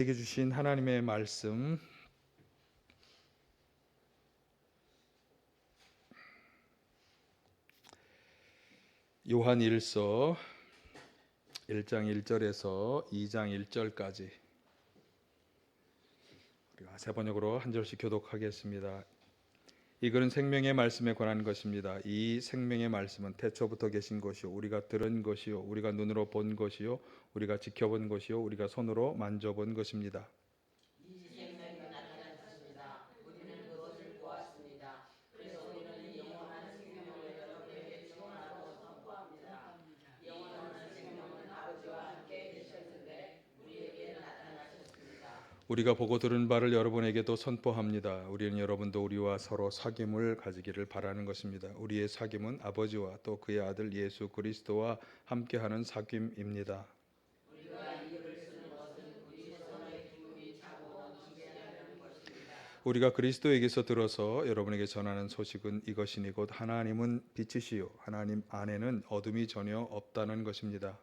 우리에게 주신 하나님의 말씀 요한일서 1장 1절에서 2장 1절까지 우리가 세 번역으로 한 절씩 교독하겠습니다. 이 글은 생명의 말씀에 관한 것입니다. 이 생명의 말씀은 태초부터 계신 것이요 우리가 들은 것이요 우리가 눈으로 본 것이요 우리가 지켜본 것이요 우리가 손으로 만져본 것입니다. 우리가 보고 들은 바를 여러분에게도 선포합니다. 우리는 여러분도 우리와 서로 사귐을 가지기를 바라는 것입니다. 우리의 사귐은 아버지와 또 그의 아들 예수 그리스도와 함께하는 사귐입니다. 우리가 그리스도에게서 들어서 여러분에게 전하는 소식은 이것이니 곧 하나님은 빛이시요 하나님 안에는 어둠이 전혀 없다는 것입니다.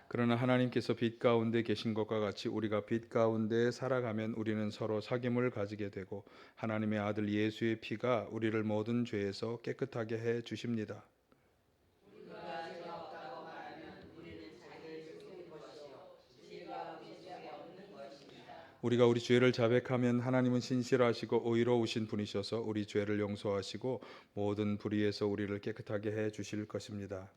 그러나 하나님께서 빛 가운데 계신 것과 같이 우리가 빛 가운데 살아가면 우리는 서로 사귐을 가지게 되고 하나님의 아들 예수의 피가 우리를 모든 죄에서 깨끗하게 해 주십니다. 우리가 우리 죄를 자백하면 하나님은 신실하시고 의로우신 분이셔서 우리 죄를 용서하시고 모든 불의에서 우리를 깨끗하게 해 주실 것입니다.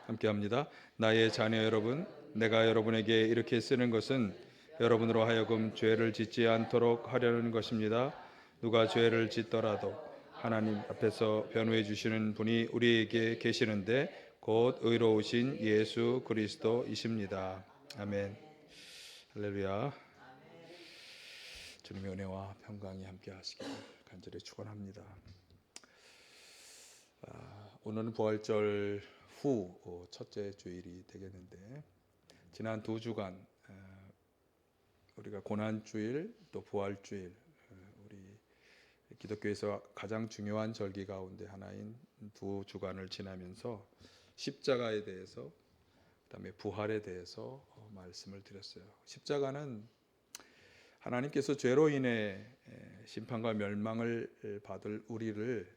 함께합니다. 나의 자녀 여러분, 내가 여러분에게 이렇게 쓰는 것은 여러분으로 하여금 죄를 짓지 않도록 하려는 것입니다. 누가 죄를 짓더라도 하나님 앞에서 변호해 주시는 분이 우리에게 계시는데 곧 의로우신 예수 그리스도이십니다. 아멘. 할렐루야. 주님의 은혜와 평강이 함께 하시기를 간절히 축원합니다. 오늘은 부활절 후 첫째 주일이 되겠는데 지난 두 주간 우리가 고난주일 또 부활주일 우리 기독교에서 가장 중요한 절기 가운데 하나인 두 주간을 지나면서 십자가에 대해서 그다음에 부활에 대해서 말씀을 드렸어요. 십자가는 하나님께서 죄로 인해 심판과 멸망을 받을 우리를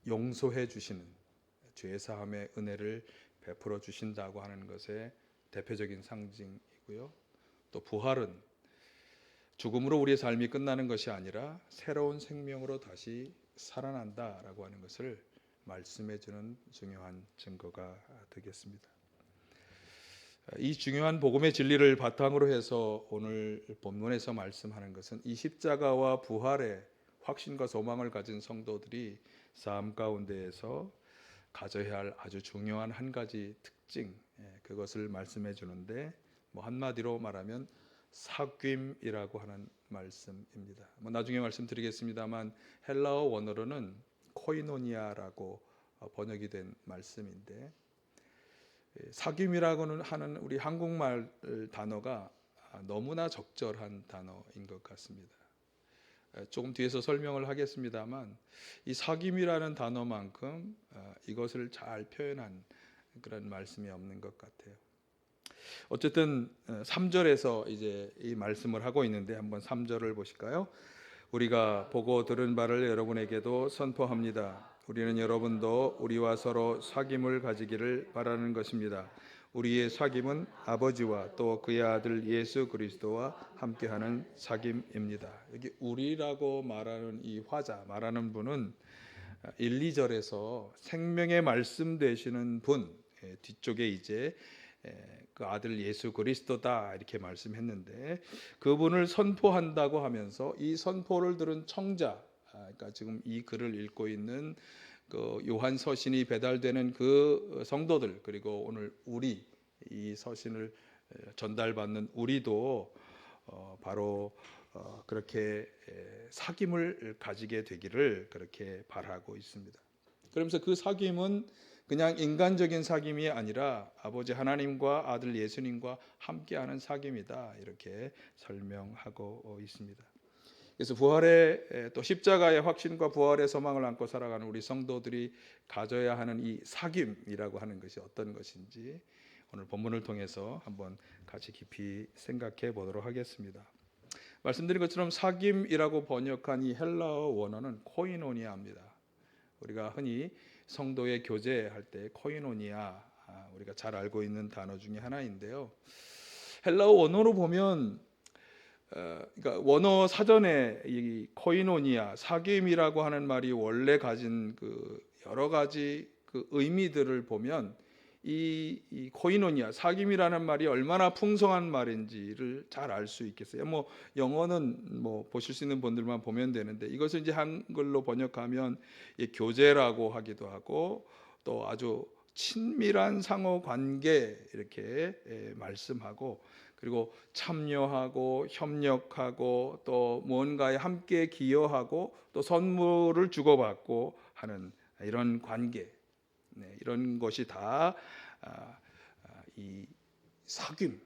용서해 주시는 죄 사함의 은혜를 베풀어 주신다고 하는 것의 대표적인 상징이고요. 또 부활은 죽음으로 우리의 삶이 끝나는 것이 아니라 새로운 생명으로 다시 살아난다라고 하는 것을 말씀해 주는 중요한 증거가 되겠습니다. 이 중요한 복음의 진리를 바탕으로 해서 오늘 본문에서 말씀하는 것은 이 십자가와 부활의 확신과 소망을 가진 성도들이 삶 가운데에서 가져야 할 아주 중요한 한 가지 특징, 그것을 말씀해 주는데 한마디로 말하면 사귐이라고 하는 말씀입니다. 나중에 말씀드리겠습니다만 헬라어 원어로는 코이노니아라고 번역이 된 말씀인데 사귐이라고는 하는 우리 한국말 단어가 너무나 적절한 단어인 것 같습니다. 조금 뒤에서 설명을 하겠습니다만 이 사귐이라는 단어만큼 이것을 잘 표현한 그런 말씀이 없는 것 같아요. 어쨌든 3절에서 이제 이 말씀을 하고 있는데 한번 3절을 보실까요? 우리가 보고 들은 바를 여러분에게도 선포합니다. 우리는 여러분도 우리와 서로 사귐을 가지기를 바라는 것입니다. 우리의 사귐은 아버지와 또 그의 아들 예수 그리스도와 함께하는 사귐입니다. 여기 우리라고 말하는 이 화자 말하는 분은 1, 2절에서 생명의 말씀 되시는 분 뒤쪽에 이제 그 아들 예수 그리스도다 이렇게 말씀했는데 그분을 선포한다고 하면서 이 선포를 들은 청자, 그러니까 지금 이 글을 읽고 있는 그 요한 서신이 배달되는 그 성도들 그리고 오늘 우리 이 서신을 전달받는 우리도 바로 그렇게 사귐을 가지게 되기를 그렇게 바라고 있습니다. 그러면서 그 사귐은 그냥 인간적인 사귐이 아니라 아버지 하나님과 아들 예수님과 함께하는 사귐이다, 이렇게 설명하고 있습니다. 그래서 부활의 또 십자가의 확신과 부활의 소망을 안고 살아가는 우리 성도들이 가져야 하는 이 사귐이라고 하는 것이 어떤 것인지 오늘 본문을 통해서 한번 같이 깊이 생각해 보도록 하겠습니다. 말씀드린 것처럼 사귐이라고 번역한 이 헬라어 원어는 코이노니아입니다. 우리가 흔히 성도의 교제할 때 코이노니아, 우리가 잘 알고 있는 단어 중에 하나인데요. 헬라어 원어로 보면 그러니까 원어 사전에 이 코이노니아, 사귐이라고 하는 말이 원래 가진 그 여러 가지 그 의미들을 보면 이 코이노니아, 사귐이라는 말이 얼마나 풍성한 말인지를 잘 알 수 있겠어요. 뭐 영어는 뭐 보실 수 있는 분들만 보면 되는데 이것을 이제 한글로 번역하면 이 교제라고 하기도 하고 또 아주 친밀한 상호 관계 이렇게 말씀하고, 그리고 참여하고 협력하고 또 무언가에 함께 기여하고 또 선물을 주고받고 하는 이런 관계, 이런 것이 다 이 사귐,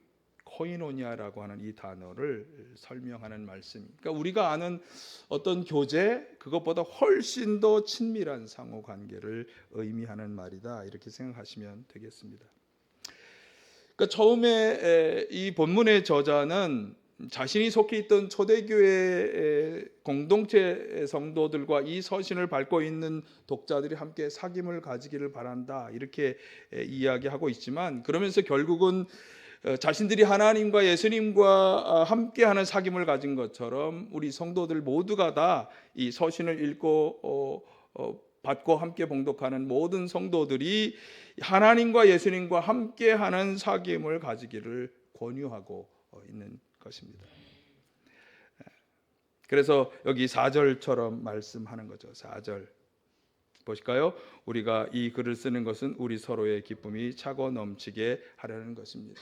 코이노니아라고 하는 이 단어를 설명하는 말씀. 그러니까 우리가 아는 어떤 교제, 그것보다 훨씬 더 친밀한 상호 관계를 의미하는 말이다, 이렇게 생각하시면 되겠습니다. 그러니까 처음에 이 본문의 저자는 자신이 속해 있던 초대교회 공동체 성도들과 이 서신을 밟고 있는 독자들이 함께 사귐을 가지기를 바란다, 이렇게 이야기하고 있지만, 그러면서 결국은 자신들이 하나님과 예수님과 함께하는 사귐을 가진 것처럼 우리 성도들 모두가 다 이 서신을 읽고 받고 함께 봉독하는 모든 성도들이 하나님과 예수님과 함께하는 사귐을 가지기를 권유하고 있는 것입니다. 그래서 여기 4절처럼 말씀하는 거죠. 4절 보실까요? 우리가 이 글을 쓰는 것은 우리 서로의 기쁨이 차고 넘치게 하려는 것입니다.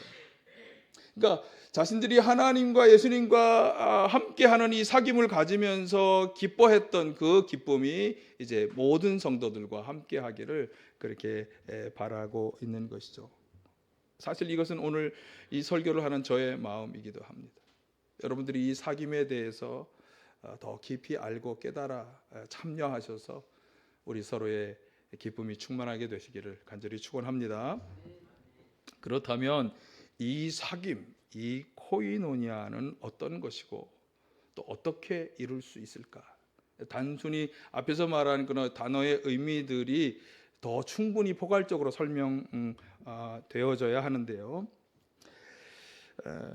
그러니까 자신들이 하나님과 예수님과 함께하는 이 사귐을 가지면서 기뻐했던 그 기쁨이 이제 모든 성도들과 함께하기를 그렇게 바라고 있는 것이죠. 사실 이것은 오늘 이 설교를 하는 저의 마음이기도 합니다. 여러분들이 이 사귐에 대해서 더 깊이 알고 깨달아 참여하셔서 우리 서로의 기쁨이 충만하게 되시기를 간절히 축원합니다. 그렇다면 이 사귐, 이 코이노니아는 어떤 것이고 또 어떻게 이룰 수 있을까? 단순히 앞에서 말한 그런 단어의 의미들이 더 충분히 포괄적으로 설명되어져야 하는데요.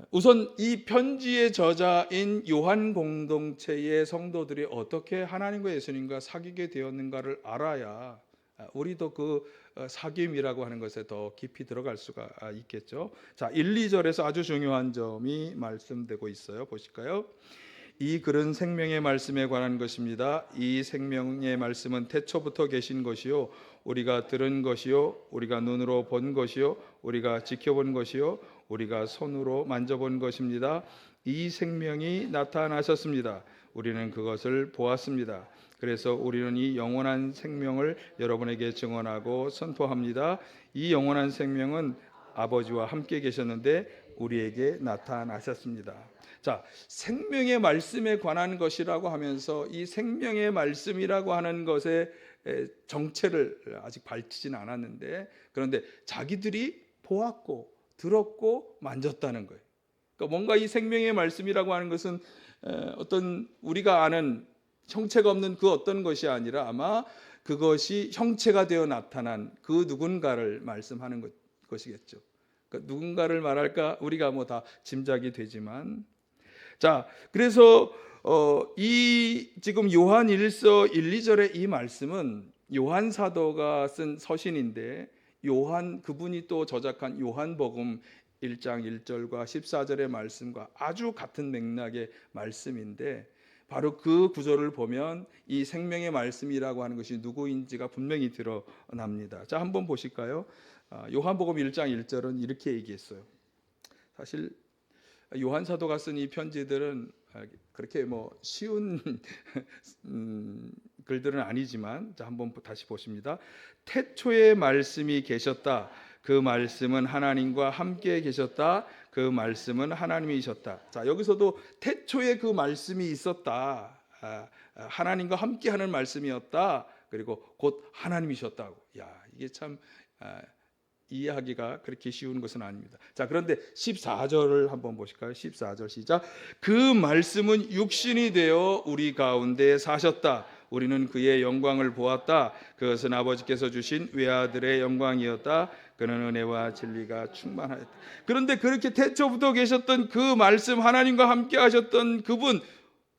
우선 이 편지의 저자인 요한 공동체의 성도들이 어떻게 하나님과 예수님과 사귀게 되었는가를 알아야 우리도 그 사귐이라고 하는 것에 더 깊이 들어갈 수가 있겠죠. 자, 1, 2절에서 아주 중요한 점이 말씀되고 있어요. 보실까요? 이 글은 생명의 말씀에 관한 것입니다. 이 생명의 말씀은 태초부터 계신 것이요, 우리가 들은 것이요, 우리가 눈으로 본 것이요, 우리가 지켜본 것이요, 우리가 손으로 만져본 것입니다. 이 생명이 나타나셨습니다. 우리는 그것을 보았습니다. 그래서 우리는 이 영원한 생명을 여러분에게 증언하고 선포합니다. 이 영원한 생명은 아버지와 함께 계셨는데 우리에게 나타나셨습니다. 자, 생명의 말씀에 관한 것이라고 하면서 이 생명의 말씀이라고 하는 것의 정체를 아직 밝히진 않았는데, 그런데 자기들이 보았고 들었고 만졌다는 거예요. 그러니까 뭔가 이 생명의 말씀이라고 하는 것은 어떤 우리가 아는 형체가 없는 그 어떤 것이 아니라 아마 그것이 형체가 되어 나타난 그 누군가를 말씀하는 것이겠죠. 그러니까 누군가를 말할까 우리가 뭐 다 짐작이 되지만, 자, 그래서 이 지금 요한 1서 1, 2절의 이 말씀은 요한 사도가 쓴 서신인데, 요한 그분이 또 저작한 요한복음 1장 1절과 14절의 말씀과 아주 같은 맥락의 말씀인데, 바로 그 구절을 보면 이 생명의 말씀이라고 하는 것이 누구인지가 분명히 드러납니다. 자, 한번 보실까요? 요한복음 1장 1절은 이렇게 얘기했어요. 사실 요한 사도가 쓴 이 편지들은 그렇게 뭐 쉬운 글들은 아니지만 자, 한번 다시 보십니다. 태초에 말씀이 계셨다. 그 말씀은 하나님과 함께 계셨다. 그 말씀은 하나님이셨다. 자, 여기서도 태초에 그 말씀이 있었다. 하나님과 함께하는 말씀이었다. 그리고 곧 하나님이셨다고. 야, 이게 참 이해하기가 그렇게 쉬운 것은 아닙니다. 자, 그런데 14절을 한번 보실까요? 14절 시작. 그 말씀은 육신이 되어 우리 가운데 사셨다. 우리는 그의 영광을 보았다. 그것은 아버지께서 주신 외아들의 영광이었다. 그는 은혜와 진리가 충만하였다. 그런데 그렇게 태초부터 계셨던 그 말씀, 하나님과 함께 하셨던 그분,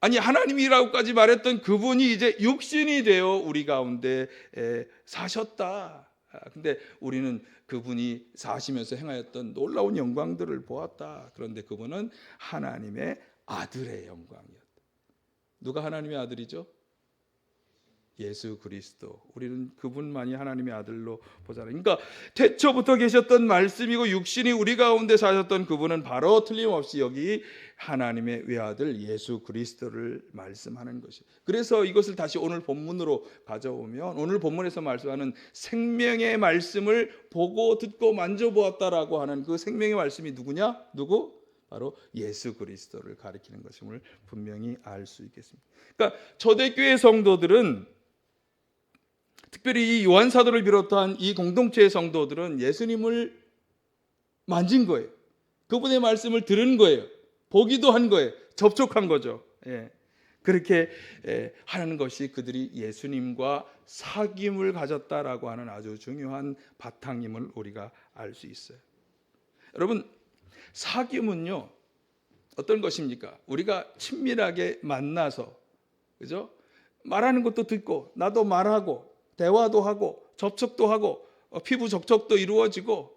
아니 하나님이라고까지 말했던 그분이 이제 육신이 되어 우리 가운데 사셨다. 근데 우리는 그분이 사시면서 행하였던 놀라운 영광들을 보았다. 그런데 그분은 하나님의 아들의 영광이었다. 누가 하나님의 아들이죠? 예수 그리스도. 우리는 그분만이 하나님의 아들로 보잖아요. 그러니까 태초부터 계셨던 말씀이고 육신이 우리 가운데 사셨던 그분은 바로 틀림없이 여기 하나님의 외아들 예수 그리스도를 말씀하는 것이에요. 그래서 이것을 다시 오늘 본문으로 가져오면 오늘 본문에서 말씀하는 생명의 말씀을 보고 듣고 만져보았다라고 하는 그 생명의 말씀이 누구냐? 누구? 바로 예수 그리스도를 가리키는 것임을 분명히 알 수 있겠습니다. 그러니까 초대교회 성도들은, 특별히 이 요한 사도를 비롯한 이 공동체의 성도들은 예수님을 만진 거예요. 그분의 말씀을 들은 거예요. 보기도 한 거예요. 접촉한 거죠. 그렇게 하는 것이 그들이 예수님과 사귐을 가졌다라고 하는 아주 중요한 바탕임을 우리가 알 수 있어요. 여러분, 사귐은요 어떤 것입니까? 우리가 친밀하게 만나서, 그죠? 말하는 것도 듣고 나도 말하고 대화도 하고 접촉도 하고 피부 접촉도 이루어지고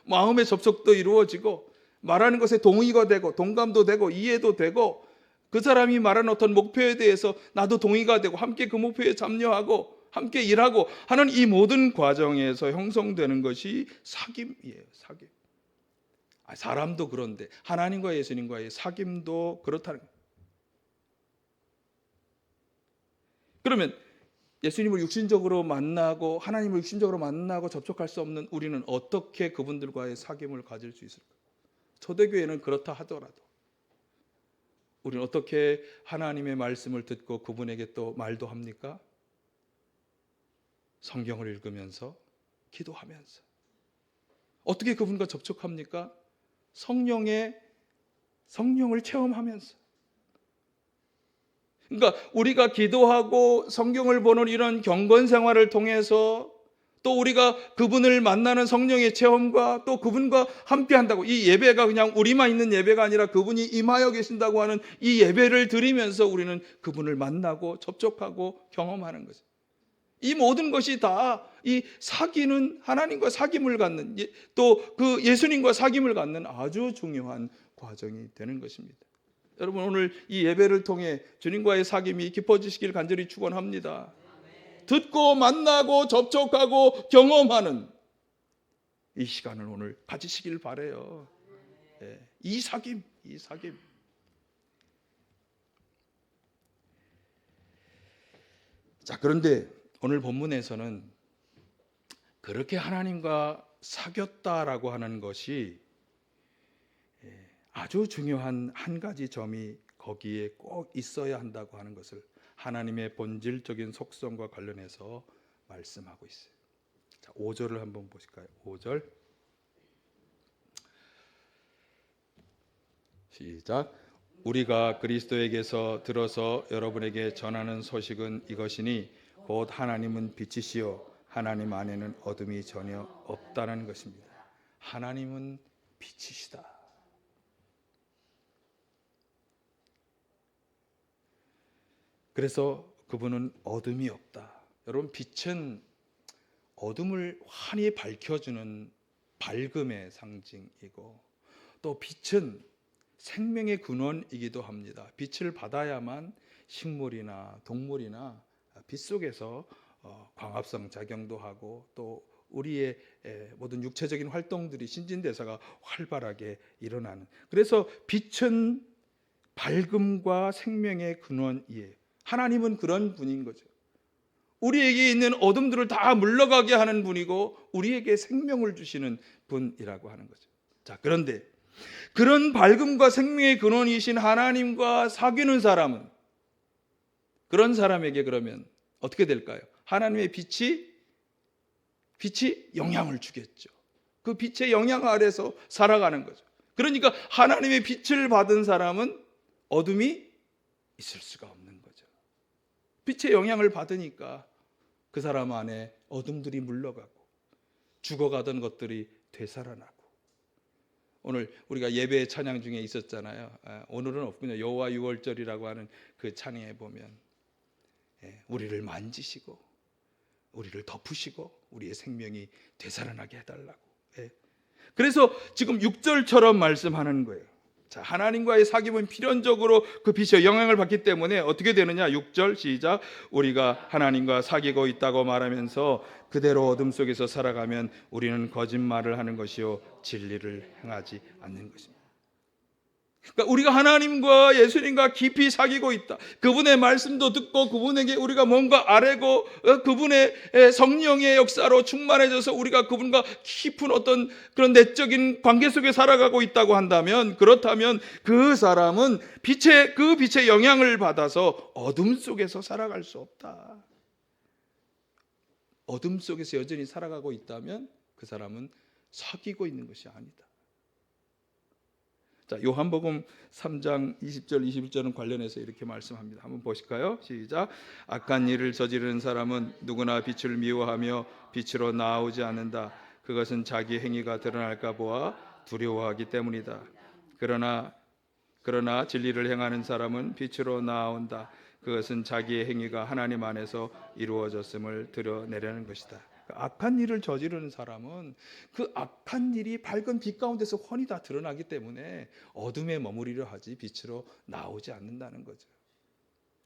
마음의 접촉도 이루어지고 말하는 것에 동의가 되고 동감도 되고 이해도 되고 그 사람이 말하는 어떤 목표에 대해서 나도 동의가 되고 함께 그 목표에 참여하고 함께 일하고 하는 이 모든 과정에서 형성되는 것이 사귐이에요. 사귐. 사람도 그런데 하나님과 예수님과의 사귐도 그렇다는 거예요. 그러면 예수님을 육신적으로 만나고 하나님을 육신적으로 만나고 접촉할 수 없는 우리는 어떻게 그분들과의 사귐을 가질 수 있을까? 초대교회는 그렇다 하더라도 우리는 어떻게 하나님의 말씀을 듣고 그분에게 또 말도 합니까? 성경을 읽으면서 기도하면서. 어떻게 그분과 접촉합니까? 성령을 체험하면서. 그러니까 우리가 기도하고 성경을 보는 이런 경건 생활을 통해서 또 우리가 그분을 만나는 성령의 체험과 또 그분과 함께 한다고, 이 예배가 그냥 우리만 있는 예배가 아니라 그분이 임하여 계신다고 하는 이 예배를 드리면서 우리는 그분을 만나고 접촉하고 경험하는 거죠. 이 모든 것이 다 이 사귀는, 하나님과 사귐을 갖는, 또 그 예수님과 사귐을 갖는 아주 중요한 과정이 되는 것입니다. 여러분, 오늘 이 예배를 통해 주님과의 사귐이 깊어지시길 간절히 축원합니다. 듣고 만나고 접촉하고 경험하는 이 시간을 오늘 가지시길 바라요. 이 사귐. 자, 그런데 오늘 본문에서는 그렇게 하나님과 사귀었다라고 하는 것이 아주 중요한 한 가지 점이 거기에 꼭 있어야 한다고 하는 것을 하나님의 본질적인 속성과 관련해서 말씀하고 있어요. 자, 5절을 한번 보실까요? 5절 시작. 우리가 그리스도에게서 들어서 여러분에게 전하는 소식은 이것이니 곧 하나님은 빛이시요 하나님 안에는 어둠이 전혀 없다는 것입니다. 하나님은 빛이시다. 그래서 그분은 어둠이 없다. 여러분, 빛은 어둠을 환히 밝혀주는 밝음의 상징이고 또 빛은 생명의 근원이기도 합니다. 빛을 받아야만 식물이나 동물이나 빛 속에서 광합성 작용도 하고 또 우리의 모든 육체적인 활동들이 신진대사가 활발하게 일어나는, 그래서 빛은 밝음과 생명의 근원이에요. 하나님은 그런 분인 거죠. 우리에게 있는 어둠들을 다 물러가게 하는 분이고 우리에게 생명을 주시는 분이라고 하는 거죠. 자, 그런데 그런 밝음과 생명의 근원이신 하나님과 사귀는 사람은, 그런 사람에게 그러면 어떻게 될까요? 하나님의 빛이 영향을 주겠죠. 그 빛의 영향 아래서 살아가는 거죠. 그러니까 하나님의 빛을 받은 사람은 어둠이 있을 수가 없는 거죠. 빛의 영향을 받으니까 그 사람 안에 어둠들이 물러가고 죽어가던 것들이 되살아나고. 오늘 우리가 예배 찬양 중에 있었잖아요. 오늘은 없군요. 여호와 유월절이라고 하는 그 찬양에 보면 우리를 만지시고 우리를 덮으시고 우리의 생명이 되살아나게 해달라고. 그래서 지금 6절처럼 말씀하는 거예요. 자, 하나님과의 사귐은 필연적으로 그 빛의 영향을 받기 때문에 어떻게 되느냐? 6절 시작. 우리가 하나님과 사귀고 있다고 말하면서 그대로 어둠 속에서 살아가면 우리는 거짓말을 하는 것이요 진리를 행하지 않는 것입니다. 그러니까 우리가 하나님과 예수님과 깊이 사귀고 있다. 그분의 말씀도 듣고 그분에게 우리가 뭔가 아뢰고 그분의 성령의 역사로 충만해져서 우리가 그분과 깊은 어떤 그런 내적인 관계 속에 살아가고 있다고 한다면, 그렇다면 그 사람은 그 빛의 영향을 받아서 어둠 속에서 살아갈 수 없다. 어둠 속에서 여전히 살아가고 있다면 그 사람은 사귀고 있는 것이 아니다. 자, 요한복음 3장 20절 21절은 관련해서 이렇게 말씀합니다. 한번 보실까요? 시작. 악한 일을 저지르는 사람은 누구나 빛을 미워하며 빛으로 나오지 않는다. 그것은 자기 행위가 드러날까 보아 두려워하기 때문이다. 그러나 진리를 행하는 사람은 빛으로 나온다. 그것은 자기의 행위가 하나님 안에서 이루어졌음을 드러내려는 것이다. 악한 일을 저지르는 사람은 그 악한 일이 밝은 빛 가운데서 훤히 다 드러나기 때문에 어둠에 머무리려 하지 빛으로 나오지 않는다는 거죠.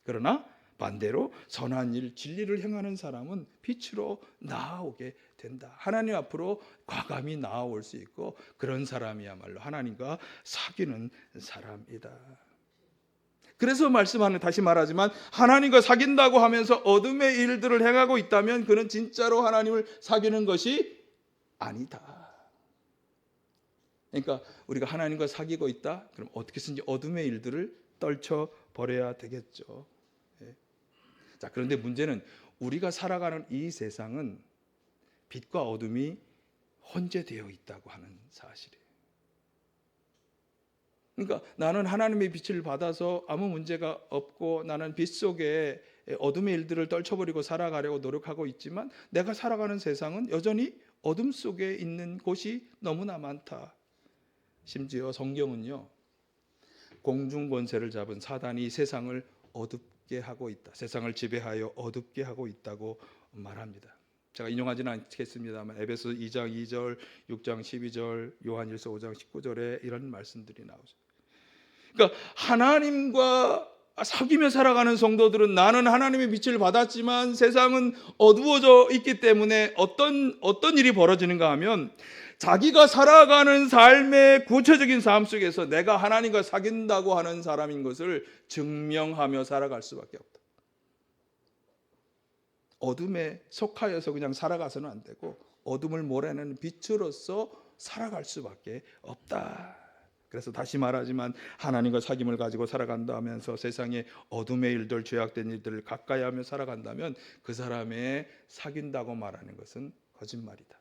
그러나 반대로 선한 일, 진리를 행하는 사람은 빛으로 나아오게 된다. 하나님 앞으로 과감히 나아올 수 있고, 그런 사람이야말로 하나님과 사귀는 사람이다. 그래서 말씀하는, 다시 말하지만 하나님과 사귄다고 하면서 어둠의 일들을 행하고 있다면 그는 진짜로 하나님을 사귀는 것이 아니다. 그러니까 우리가 하나님과 사귀고 있다? 그럼 어떻게든지 어둠의 일들을 떨쳐버려야 되겠죠. 자, 그런데 문제는 우리가 살아가는 이 세상은 빛과 어둠이 혼재되어 있다고 하는 사실이에요. 그러니까 나는 하나님의 빛을 받아서 아무 문제가 없고 나는 빛 속에 어둠의 일들을 떨쳐버리고 살아가려고 노력하고 있지만 내가 살아가는 세상은 여전히 어둠 속에 있는 곳이 너무나 많다. 심지어 성경은요, 공중 권세를 잡은 사단이 세상을 어둡게 하고 있다. 세상을 지배하여 어둡게 하고 있다고 말합니다. 제가 인용하지는 않겠습니다만 에베소 2장 2절, 6장 12절, 요한일서 5장 19절에 이런 말씀들이 나오죠. 그러니까 하나님과 사귀며 살아가는 성도들은 나는 하나님의 빛을 받았지만 세상은 어두워져 있기 때문에 어떤 일이 벌어지는가 하면 자기가 살아가는 삶의 구체적인 삶 속에서 내가 하나님과 사귄다고 하는 사람인 것을 증명하며 살아갈 수밖에 없다. 어둠에 속하여서 그냥 살아가서는 안 되고 어둠을 몰아내는 빛으로서 살아갈 수밖에 없다. 그래서 다시 말하지만 하나님과 사귐을 가지고 살아간다 하면서 세상의 어둠의 일들, 죄악된 일들을 가까이 하며 살아간다면 그 사람의 사귄다고 말하는 것은 거짓말이다.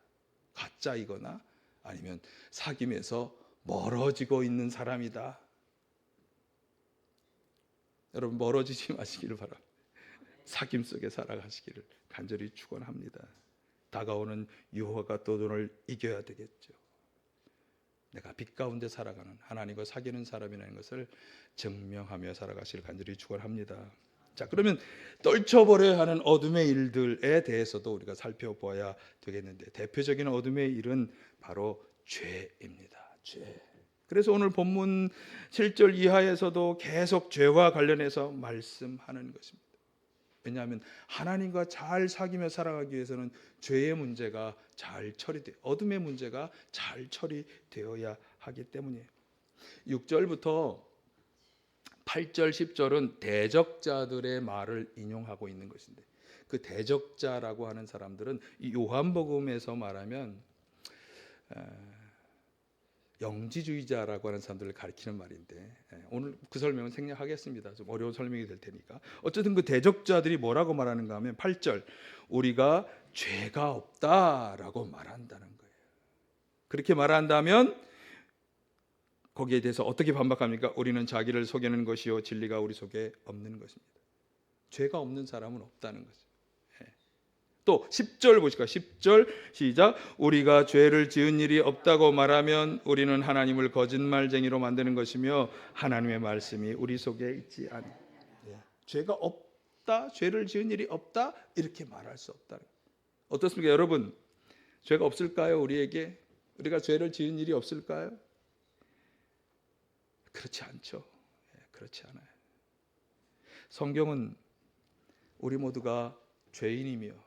가짜이거나 아니면 사귐에서 멀어지고 있는 사람이다. 여러분, 멀어지지 마시기를 바랍니다. 사귐 속에 살아가시기를 간절히 축원합니다. 다가오는 유혹과 도전을 이겨야 되겠죠. 내가 빛 가운데 살아가는 하나님과 사귀는 사람이라는 것을 증명하며 살아가시길 간절히 축원합니다. 자, 그러면 떨쳐버려야 하는 어둠의 일들에 대해서도 우리가 살펴봐야 되겠는데, 대표적인 어둠의 일은 바로 죄입니다. 죄. 그래서 오늘 본문 7절 이하에서도 계속 죄와 관련해서 말씀하는 것입니다. 왜냐하면 하나님과 잘 사귀며 살아가기 위해서는 죄의 문제가 잘 처리돼, 어둠의 문제가 잘 처리되어야 하기 때문이에요. 6절부터 8절 10절은 대적자들의 말을 인용하고 있는 것인데, 그 대적자라고 하는 사람들은 이 요한복음에서 말하면 영지주의자라고 하는 사람들을 가리키는 말인데, 오늘 그 설명은 생략하겠습니다. 좀 어려운 설명이 될 테니까. 어쨌든 그 대적자들이 뭐라고 말하는가 하면 8절, 우리가 죄가 없다라고 말한다는 거예요. 그렇게 말한다면 거기에 대해서 어떻게 반박합니까? 우리는 자기를 속이는 것이요 진리가 우리 속에 없는 것입니다. 죄가 없는 사람은 없다는 거죠. 또 10절 보실까요? 10절 시작. 우리가 죄를 지은 일이 없다고 말하면 우리는 하나님을 거짓말쟁이로 만드는 것이며 하나님의 말씀이 우리 속에 있지 않아. 죄가 없다, 죄를 지은 일이 없다 이렇게 말할 수 없다. 어떻습니까 여러분? 죄가 없을까요? 우리에게? 우리가 죄를 지은 일이 없을까요? 그렇지 않죠. 그렇지 않아요. 성경은 우리 모두가 죄인이며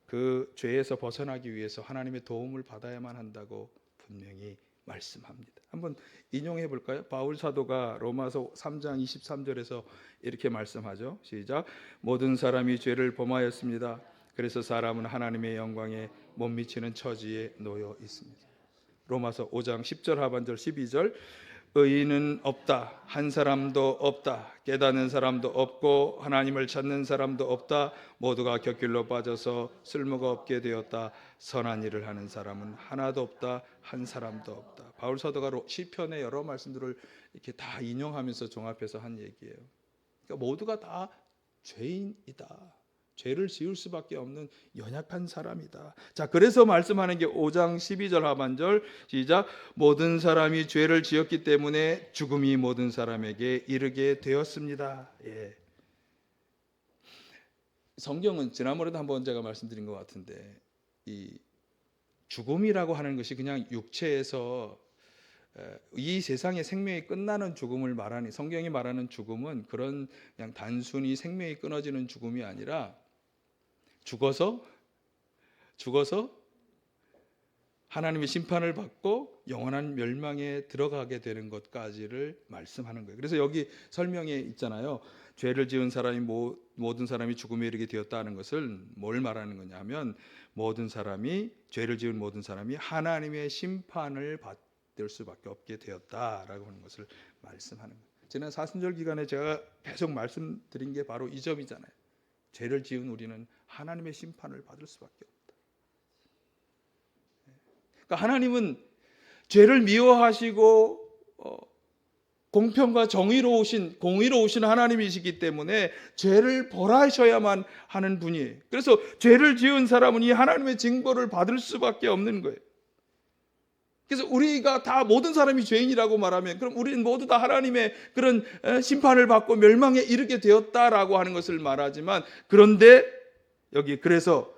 그 죄에서 벗어나기 위해서 하나님의 도움을 받아야만 한다고 분명히 말씀합니다. 한번 인용해 볼까요? 바울 사도가 로마서 3장 23절에서 이렇게 말씀하죠. 시작. 모든 사람이 죄를 범하였습니다. 그래서 사람은 하나님의 영광에 못 미치는 처지에 놓여 있습니다. 로마서 5장 10절 하반절 12절. 의인은 없다. 한 사람도 없다. 깨닫는 사람도 없고 하나님을 찾는 사람도 없다. 모두가 곁길로 빠져서 쓸모가 없게 되었다. 선한 일을 하는 사람은 하나도 없다. 한 사람도 없다. 바울 사도가 시편의 여러 말씀들을 이렇게 다 인용하면서 종합해서 한 얘기예요. 그러니까 모두가 다 죄인이다. 죄를 지을 수밖에 없는 연약한 사람이다. 자, 그래서 말씀하는 게 5장 12절 하반절 시작. 모든 사람이 죄를 지었기 때문에 죽음이 모든 사람에게 이르게 되었습니다. 성경은 지난번에도 한번 제가 말씀드린 것 같은데 이 죽음이라고 하는 것이 그냥 육체에서 이 세상의 생명이 끝나는 죽음을 말하니, 성경이 말하는 죽음은 그런 그냥 단순히 생명이 끊어지는 죽음이 아니라 죽어서 하나님의 심판을 받고 영원한 멸망에 들어가게 되는 것까지를 말씀하는 거예요. 그래서 여기 설명에 있잖아요. 죄를 지은 사람이 모든 사람이 죽음에 이르게 되었다는 것을 뭘 말하는 거냐 하면 죄를 지은 모든 사람이 하나님의 심판을 받을 수밖에 없게 되었다라고 하는 것을 말씀하는 거예요. 지난 사순절 기간에 제가 계속 말씀드린 게 바로 이 점이잖아요. 죄를 지은 우리는 하나님의 심판을 받을 수밖에 없다. 그러니까 하나님은 죄를 미워하시고 공평과 공의로우신 하나님이시기 때문에 죄를 벌하셔야만 하는 분이에요. 그래서 죄를 지은 사람은 이 하나님의 징벌을 받을 수밖에 없는 거예요. 그래서 우리가 다 모든 사람이 죄인이라고 말하면 그럼 우리는 모두 다 하나님의 그런 심판을 받고 멸망에 이르게 되었다라고 하는 것을 말하지만, 그런데 여기 그래서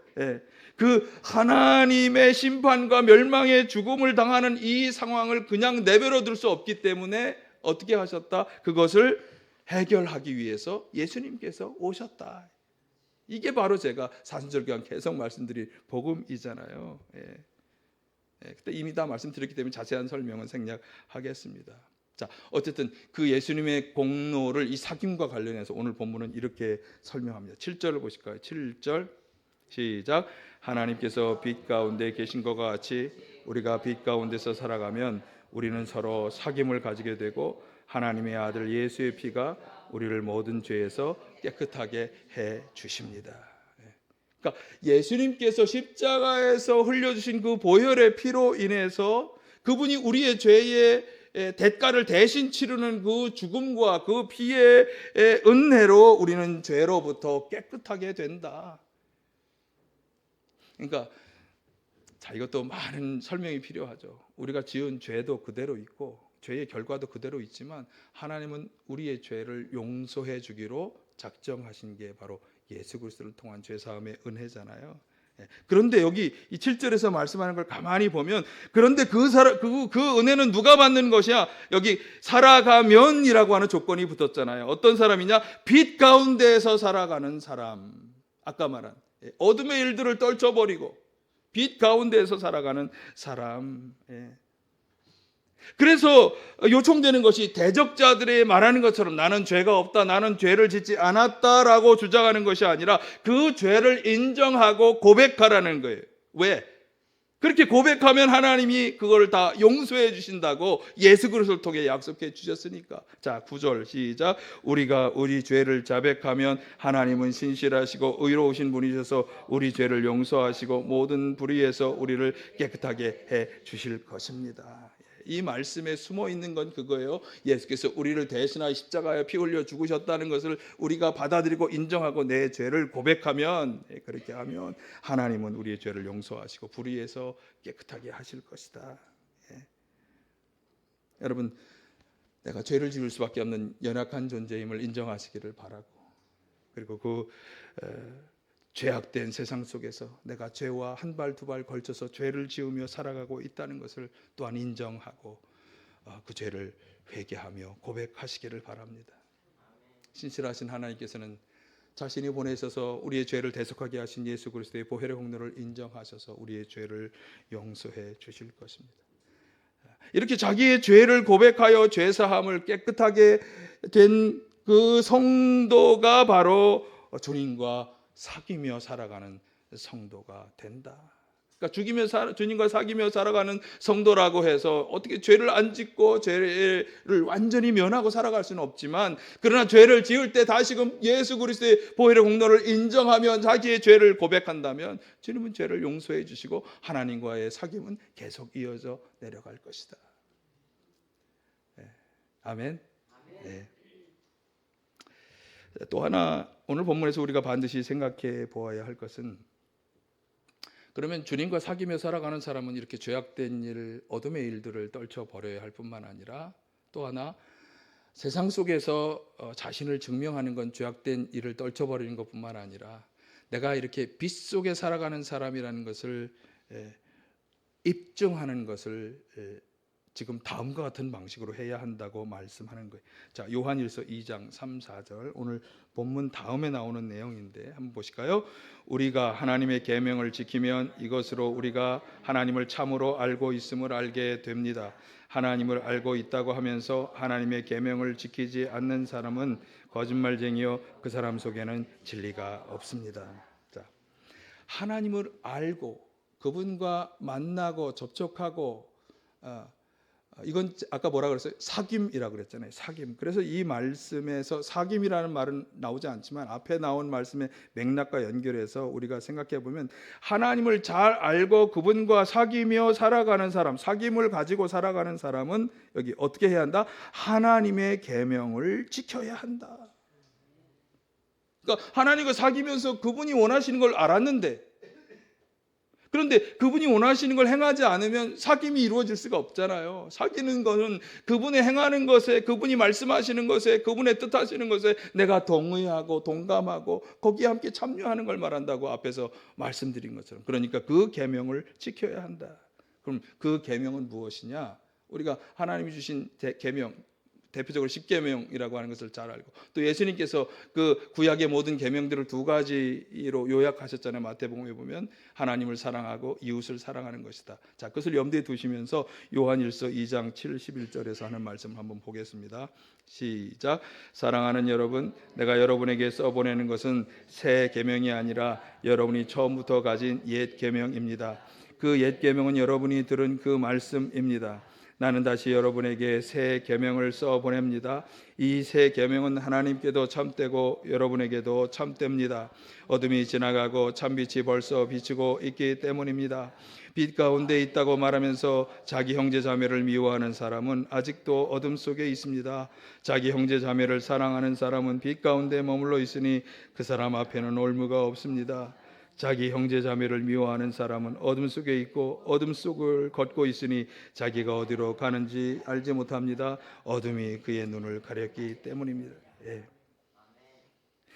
그 하나님의 심판과 멸망의 죽음을 당하는 이 상황을 그냥 내버려 둘 수 없기 때문에 어떻게 하셨다? 그것을 해결하기 위해서 예수님께서 오셨다. 이게 바로 제가 사순절 기간 계속 말씀드린 복음이잖아요. 그때 이미 다 말씀드렸기 때문에 자세한 설명은 생략하겠습니다. 자, 어쨌든 그 예수님의 공로를 이 사귐과 관련해서 오늘 본문은 이렇게 설명합니다. 7절을 보실까요? 7절 시작. 하나님께서 빛 가운데 계신 것과 같이 우리가 빛 가운데서 살아가면 우리는 서로 사귐을 가지게 되고 하나님의 아들 예수의 피가 우리를 모든 죄에서 깨끗하게 해 주십니다. 그러니까 예수님께서 십자가에서 흘려주신 그 보혈의 피로 인해서 그분이 우리의 죄의 대가를 대신 치르는 그 죽음과 그 피의 은혜로 우리는 죄로부터 깨끗하게 된다. 그러니까 이것도 많은 설명이 필요하죠. 우리가 지은 죄도 그대로 있고 죄의 결과도 그대로 있지만 하나님은 우리의 죄를 용서해 주기로 작정하신 게 바로 예수 그리스도를 통한 죄사함의 은혜잖아요. 그런데 여기 이 7절에서 말씀하는 걸 가만히 보면, 그런데 그 은혜는 누가 받는 것이야? 여기 살아가면이라고 하는 조건이 붙었잖아요. 어떤 사람이냐? 빛 가운데에서 살아가는 사람. 아까 말한 어둠의 일들을 떨쳐버리고 빛 가운데에서 살아가는 사람. 그래서 요청되는 것이 대적자들의 말하는 것처럼 나는 죄가 없다, 나는 죄를 짓지 않았다라고 주장하는 것이 아니라 그 죄를 인정하고 고백하라는 거예요. 왜? 그렇게 고백하면 하나님이 그걸 다 용서해 주신다고 예수 그리스도를 통해 약속해 주셨으니까. 자, 9절 시작. 우리가 우리 죄를 자백하면 하나님은 신실하시고 의로우신 분이셔서 우리 죄를 용서하시고 모든 불의에서 우리를 깨끗하게 해 주실 것입니다. 이 말씀에 숨어 있는 건 그거예요. 예수께서 우리를 대신하여 십자가에 피 흘려 죽으셨다는 것을 우리가 받아들이고 인정하고 내 죄를 고백하면, 그렇게 하면 하나님은 우리의 죄를 용서하시고 불의에서 깨끗하게 하실 것이다. 예. 여러분, 내가 죄를 지을 수밖에 없는 연약한 존재임을 인정하시기를 바라고, 그리고 그 죄악된 세상 속에서 내가 죄와 한 발 두 발 걸쳐서 죄를 지으며 살아가고 있다는 것을 또한 인정하고 그 죄를 회개하며 고백하시기를 바랍니다. 신실하신 하나님께서는 자신이 보내셔서 우리의 죄를 대속하게 하신 예수 그리스도의 보혈의 공로를 인정하셔서 우리의 죄를 용서해 주실 것입니다. 이렇게 자기의 죄를 고백하여 죄사함을 깨끗하게 된 그 성도가 바로 주님과 사귀며 살아가는 성도가 된다. 그러니까 주님과 사귀며 살아가는 성도라고 해서 어떻게 죄를 안 짓고 죄를 완전히 면하고 살아갈 수는 없지만, 그러나 죄를 지을 때 다시금 예수 그리스도의 보혈의 공로를 인정하면 자기의 죄를 고백한다면 주님은 죄를 용서해 주시고 하나님과의 사귐은 계속 이어져 내려갈 것이다. 네. 아멘. 네. 또 하나 오늘 본문에서 우리가 반드시 생각해 보아야 할 것은, 그러면 주님과 사귀며 살아가는 사람은 이렇게 죄악된 일, 어둠의 일들을 떨쳐버려야 할 뿐만 아니라, 또 하나 세상 속에서 자신을 증명하는 건 죄악된 일을 떨쳐버리는 것뿐만 아니라 내가 이렇게 빛 속에 살아가는 사람이라는 것을 입증하는 것을 지금 다음과 같은 방식으로 해야 한다고 말씀하는 거예요. 자, 요한일서 2장 3, 4절 오늘 본문 다음에 나오는 내용인데 한번 보실까요? 우리가 하나님의 계명을 지키면 이것으로 우리가 하나님을 참으로 알고 있음을 알게 됩니다. 하나님을 알고 있다고 하면서 하나님의 계명을 지키지 않는 사람은 거짓말쟁이요 그 사람 속에는 진리가 없습니다. 자, 하나님을 알고 그분과 만나고 접촉하고 이건 아까 뭐라 그랬어요? 사귐이라고 그랬잖아요. 사귐. 그래서 이 말씀에서 사귐이라는 말은 나오지 않지만 앞에 나온 말씀의 맥락과 연결해서 우리가 생각해 보면 하나님을 잘 알고 그분과 사귀며 살아가는 사람, 사귐을 가지고 살아가는 사람은 여기 어떻게 해야 한다? 하나님의 계명을 지켜야 한다. 그러니까 하나님과 사귀면서 그분이 원하시는 걸 알았는데, 그런데 그분이 원하시는 걸 행하지 않으면 사귐이 이루어질 수가 없잖아요. 사귀는 것은 그분의 행하는 것에, 그분이 말씀하시는 것에, 그분의 뜻하시는 것에 내가 동의하고 동감하고 거기에 함께 참여하는 걸 말한다고 앞에서 말씀드린 것처럼. 그러니까 그 계명을 지켜야 한다. 그럼 그 계명은 무엇이냐? 우리가 하나님이 주신 계명, 대표적으로 십계명이라고 하는 것을 잘 알고, 또 예수님께서 그 구약의 모든 계명들을 두 가지로 요약하셨잖아요. 마태복음에 보면 하나님을 사랑하고 이웃을 사랑하는 것이다. 자, 그것을 염두에 두시면서 요한일서 2장 7, 11절에서 하는 말씀을 한번 보겠습니다. 시작. 사랑하는 여러분, 내가 여러분에게 써보내는 것은 새 계명이 아니라 여러분이 처음부터 가진 옛 계명입니다. 그 옛 계명은 여러분이 들은 그 말씀입니다. 나는 다시 여러분에게 새 계명을 써 보냅니다. 이 새 계명은 하나님께도 참되고 여러분에게도 참됩니다. 어둠이 지나가고 참빛이 벌써 비치고 있기 때문입니다. 빛 가운데 있다고 말하면서 자기 형제 자매를 미워하는 사람은 아직도 어둠 속에 있습니다. 자기 형제 자매를 사랑하는 사람은 빛 가운데 머물러 있으니 그 사람 앞에는 올무가 없습니다. 자기 형제 자매를 미워하는 사람은 어둠 속에 있고 어둠 속을 걷고 있으니 자기가 어디로 가는지 알지 못합니다. 어둠이 그의 눈을 가렸기 때문입니다. 예.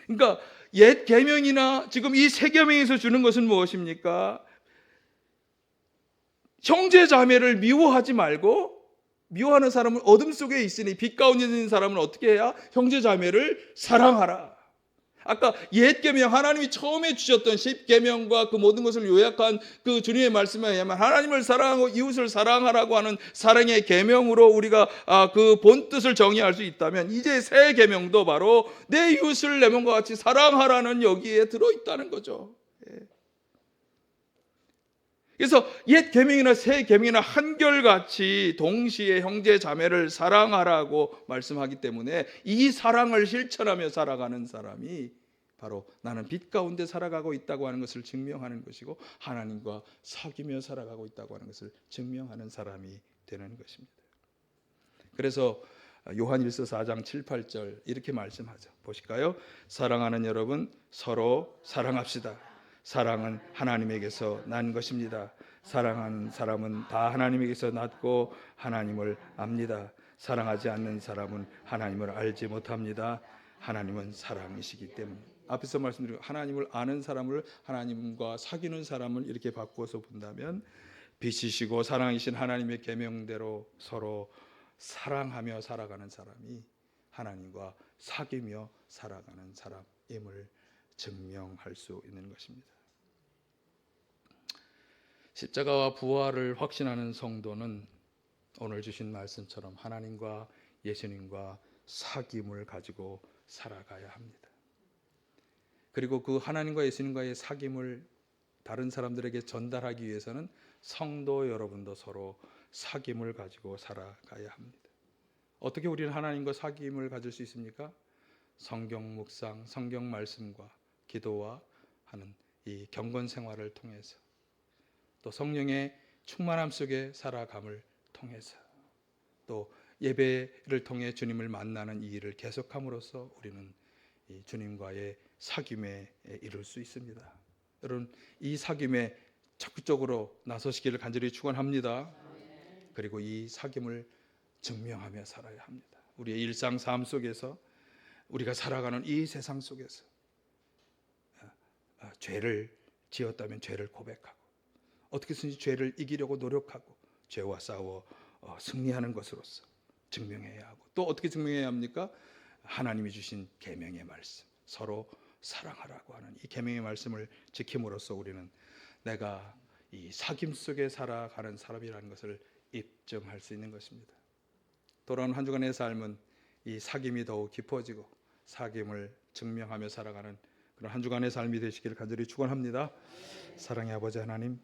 그러니까 옛 계명이나 지금 이 새 계명에서 주는 것은 무엇입니까? 형제 자매를 미워하지 말고, 미워하는 사람은 어둠 속에 있으니 빛 가운데 있는 사람은 어떻게 해야? 형제 자매를 사랑하라. 아까 옛 계명 하나님이 처음에 주셨던 10계명과 그 모든 것을 요약한 그 주님의 말씀에 의하면 하나님을 사랑하고 이웃을 사랑하라고 하는 사랑의 계명으로 우리가 그 본뜻을 정의할 수 있다면, 이제 새 계명도 바로 내 이웃을 내 몸과 같이 사랑하라는 여기에 들어있다는 거죠. 그래서 옛 계명이나 새 계명이나 한결같이 동시에 형제 자매를 사랑하라고 말씀하기 때문에 이 사랑을 실천하며 살아가는 사람이 바로 나는 빛 가운데 살아가고 있다고 하는 것을 증명하는 것이고, 하나님과 사귀며 살아가고 있다고 하는 것을 증명하는 사람이 되는 것입니다. 그래서 요한일서 4장 7, 8절 이렇게 말씀하죠. 보실까요? 사랑하는 여러분, 서로 사랑합시다. 사랑은 하나님에게서 난 것입니다. 사랑하는 사람은 다 하나님에게서 났고 하나님을 압니다. 사랑하지 않는 사람은 하나님을 알지 못합니다. 하나님은 사랑이시기 때문에. 앞에서 말씀드린 하나님을 아는 사람을, 하나님과 사귀는 사람을 이렇게 바꾸어서 본다면, 빛이시고 사랑이신 하나님의 계명대로 서로 사랑하며 살아가는 사람이 하나님과 사귀며 살아가는 사람임을 증명할 수 있는 것입니다. 십자가와 부활을 확신하는 성도는 오늘 주신 말씀처럼 하나님과 예수님과 사귐을 가지고 살아가야 합니다. 그리고 그 하나님과 예수님과의 사귐을 다른 사람들에게 전달하기 위해서는 성도 여러분도 서로 사귐을 가지고 살아가야 합니다. 어떻게 우리는 하나님과 사귐을 가질 수 있습니까? 성경 묵상, 성경 말씀과 기도와 하는 이 경건 생활을 통해서, 또 성령의 충만함 속에 살아감을 통해서, 또 예배를 통해 주님을 만나는 이 일을 계속함으로써 우리는 이 주님과의 사귐에 이룰 수 있습니다. 여러분, 이 사귐에 적극적으로 나서시기를 간절히 축원합니다. 그리고 이 사귐을 증명하며 살아야 합니다. 우리의 일상 삶 속에서, 우리가 살아가는 이 세상 속에서 죄를 지었다면 죄를 고백하고, 어떻게든지 죄를 이기려고 노력하고 죄와 싸워 승리하는 것으로서 증명해야 하고, 또 어떻게 증명해야 합니까? 하나님이 주신 계명의 말씀, 서로 사랑하라고 하는 이 계명의 말씀을 지킴으로써 우리는 내가 이 사귐 속에 살아가는 사람이라는 것을 입증할 수 있는 것입니다. 돌아온 한 주간의 삶은 이 사귐이 더욱 깊어지고 사귐을 증명하며 살아가는 그런 한 주간의 삶이 되시기를 간절히 축원합니다. 사랑의 아버지 하나님,